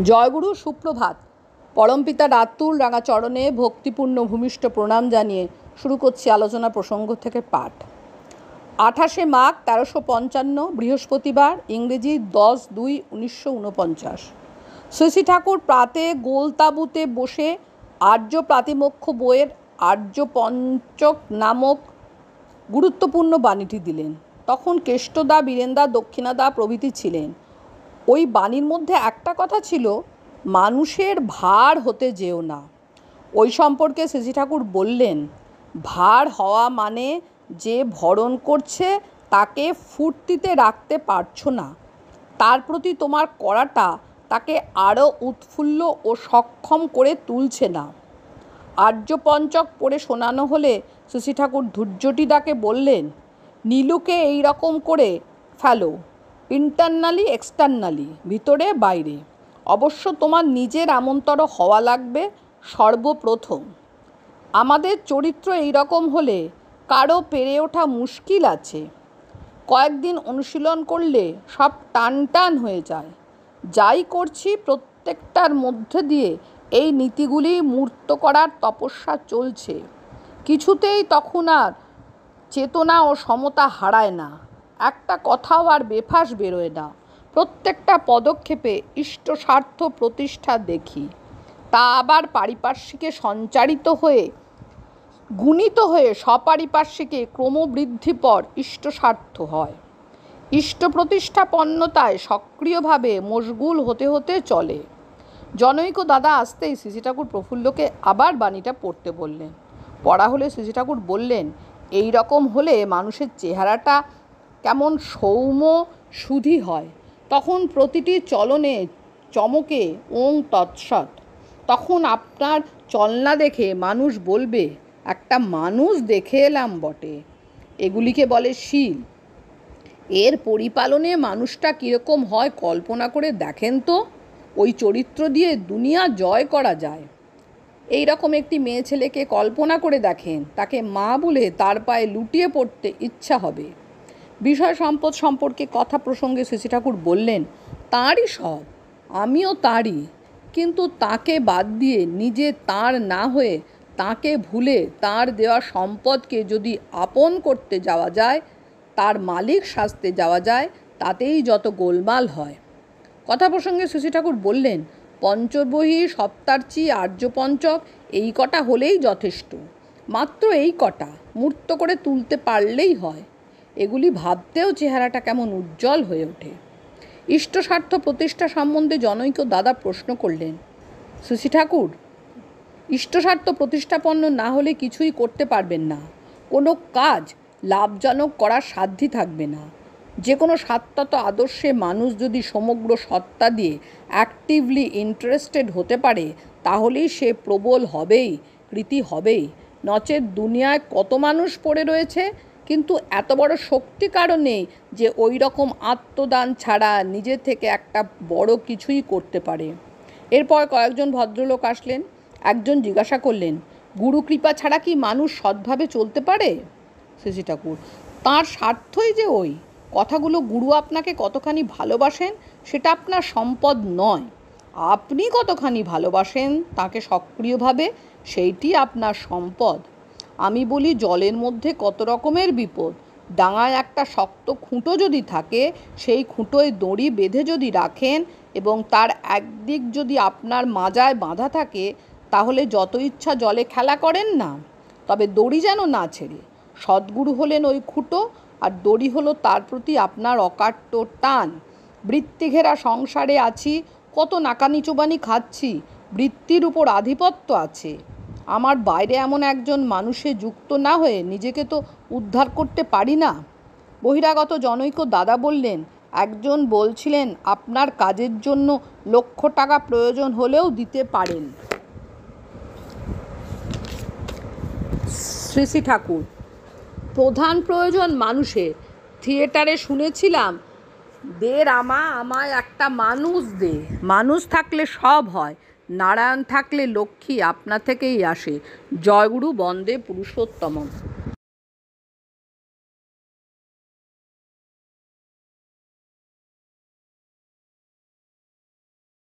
জয়গুরু সুপ্রভাত। পরমপিতা রাতুল রাঙা চরণে ভক্তিপূর্ণ ভূমিষ্ঠ প্রণাম জানিয়ে শুরু করছি আলোচনা প্রসঙ্গ থেকে পাঠ। 28শে মাঘ 1355 বৃহস্পতিবার, ইংরেজি 10/2/1949। শ্রী ঠাকুর প্রাতে গোলতাবুতে বসে আর্য প্রাতিমোক্ষ বইয়ের আর্য পঞ্চক নামক গুরুত্বপূর্ণ বাণীটি দিলেন। তখন কেষ্টদা, বীরেন্দা, দক্ষিণাদা প্রভৃতি ছিলেন। ওই বাণীর মধ্যে একটা কথা ছিল, মানুষের ভার হতে যেও না। ওই সম্পর্কে শ্রী ঠাকুর বললেন, ভার হওয়া মানে যে ভরণ করছে তাকে ফুর্তিতে রাখতে পারছো না, তার প্রতি তোমার করাটা তাকে আরও উৎফুল্ল ও সক্ষম করে তুলছে না। আর্যপঞ্চক পড়ে শোনানো হলে শ্রী ঠাকুর ধৈর্যটিদাকে বললেন, নীলুকে এই রকম করে ফেলো, ইন্টারনালি এক্সটার্নালি, ভিতরে বাইরে। অবশ্য তোমার নিজের এমনতর হওয়া লাগবে সর্বপ্রথম। আমাদের চরিত্র এই রকম হলে কারো পেরে ওঠা মুশকিল আছে। কয়েকদিন অনুশীলন করলে সব টান টান হয়ে যায়। যাই করছি প্রত্যেকটার মধ্যে দিয়ে এই নীতিগুলি মূর্ত করার তপস্যা চলছে। কিছুতেই তখন আর চেতনা ও সমতা হারায় না, একটা কথাও আর বেফাঁস বেরোয় না। প্রত্যেকটা পদক্ষেপে ইষ্ট স্বার্থ প্রতিষ্ঠা দেখি, তা আবার পারিপার্শ্বিকে সঞ্চারিত হয়ে গুণিত হয়ে সপারিপার্শ্বিকে ক্রমবৃদ্ধিপর ইষ্ট স্বার্থ হয়। ইষ্ট প্রতিষ্ঠাপন্নতায় সক্রিয়ভাবে মশগুল হতে হতে চলে। জনৈক দাদা আসতেই শ্রী ঠাকুর প্রফুল্লকে আবার বাণীটা পড়তে বললেন। পড়া হলে শ্রী ঠাকুর বললেন, এই রকম হলে মানুষের চেহারাটা কেমন সৌম্য সুধী হয়। তখন প্রতিটি চলনে চমকে ওং তৎসৎ। তখন আপনার চলনা দেখে মানুষ বলবে, একটা মানুষ দেখে এলাম বটে। এগুলিকে বলে শীল। এর পরিপালনে মানুষটা কীরকম হয় কল্পনা করে দেখেন তো। ওই চরিত্র দিয়ে দুনিয়া জয় করা যায়। এই রকম একটি মেয়ে ছেলেকে কল্পনা করে দেখেন, তাকে মা বলে তার পায়ে লুটিয়ে পড়তে ইচ্ছা হবে। বিষয় সম্পদ সম্পর্কে কথা প্রসঙ্গে শ্রী ঠাকুর বললেন, তাঁরই সব, আমিও তাঁরই, কিন্তু তাকে বাদ দিয়ে নিজে তাঁর না হয়ে তাঁকে ভুলে তাঁর দেওয়া সম্পদকে যদি আপন করতে যাওয়া যায়, তার মালিক সাজতে যাওয়া যায়, তাতেই যত গোলমাল হয়। কথা প্রসঙ্গে শ্রী ঠাকুর বললেন, পঞ্চবহী, সপ্তার্চি, আর্যপঞ্চক এই কটা হলেই যথেষ্ট। মাত্র এই কটা মূর্ত করে তুলতে পারলেই হয়। এগুলি ভাবতেও চেহারাটা কেমন উজ্জ্বল হয়ে ওঠে। ইষ্টস্বার্থ প্রতিষ্ঠা সম্বন্ধে জনৈক দাদা প্রশ্ন করলেন, শ্রী ঠাকুর, ইষ্টস্বার্থ প্রতিষ্ঠাপন্ন না হলে কিছুই করতে পারবেন না, কোনো কাজ লাভজনক করার সাধ্যই থাকবে না। যে কোনো স্বার্থত আদর্শে মানুষ যদি সমগ্র সত্তা দিয়ে অ্যাক্টিভলি ইন্টারেস্টেড হতে পারে, তাহলেই সে প্রবল হবেই, কৃতি হবেই। নচেত দুনিয়ায় কত মানুষ পড়ে রয়েছে, কিন্তু এত বড় শক্তি কারণে যে ওই রকম আত্মদান ছাড়া নিজে থেকে একটা বড় কিছুই করতে পারে। এরপর কয়েকজন ভদ্রলোক আসলেন। একজন জিজ্ঞাসা করলেন, গুরু কৃপা ছাড়া কি মানুষ সৎভাবে চলতে পারে? শ্রী ঠাকুর, তাঁর স্বার্থই যে ওই। কথাগুলো গুরু আপনাকে কতখানি ভালোবাসেন সেটা আপনার সম্পদ নয়, আপনি কতখানি ভালোবাসেন তাকে সক্রিয়ভাবে, সেইটি আপনার সম্পদ। আমি বলি, জলের মধ্যে কত রকমের বিপদ। ডাঙায় একটা শক্ত খুঁটো যদি থাকে, সেই খুঁটোয় দড়ি বেঁধে যদি রাখেন এবং তার একদিক যদি আপনার মাজায় বাঁধা থাকে, তাহলে যত ইচ্ছা জলে খেলা করেন না, তবে দড়ি যেন না ছেড়ে। সদ্গুরু হলেন ওই খুঁটো, আর দড়ি হলো তার প্রতি আপনার অকাট্য টান। বৃত্তিঘেরা সংসারে আছি, কত নাকানি চোবানি খাচ্ছি, বৃত্তির উপর আধিপত্য আছে। আমার বাইরে এমন একজন মানুষে যুক্ত না হয়ে নিজেকে তো উদ্ধার করতে পারি না। বহিরাগত জনৈক দাদা বললেন, একজন বলছিলেন আপনার কাজের জন্য লক্ষ টাকা প্রয়োজন হলেও দিতে পারেন। শ্রী ঠাকুর, প্রধান প্রয়োজন মানুষের। থিয়েটারে শুনেছিলাম, দে রামা আমায় একটা মানুষ দে। মানুষ থাকলে সব হয়, নারায়ণ থাকলে লক্ষ্মী আপনা থেকেই আসে। জয়গুরু বন্দে পুরুষোত্তম।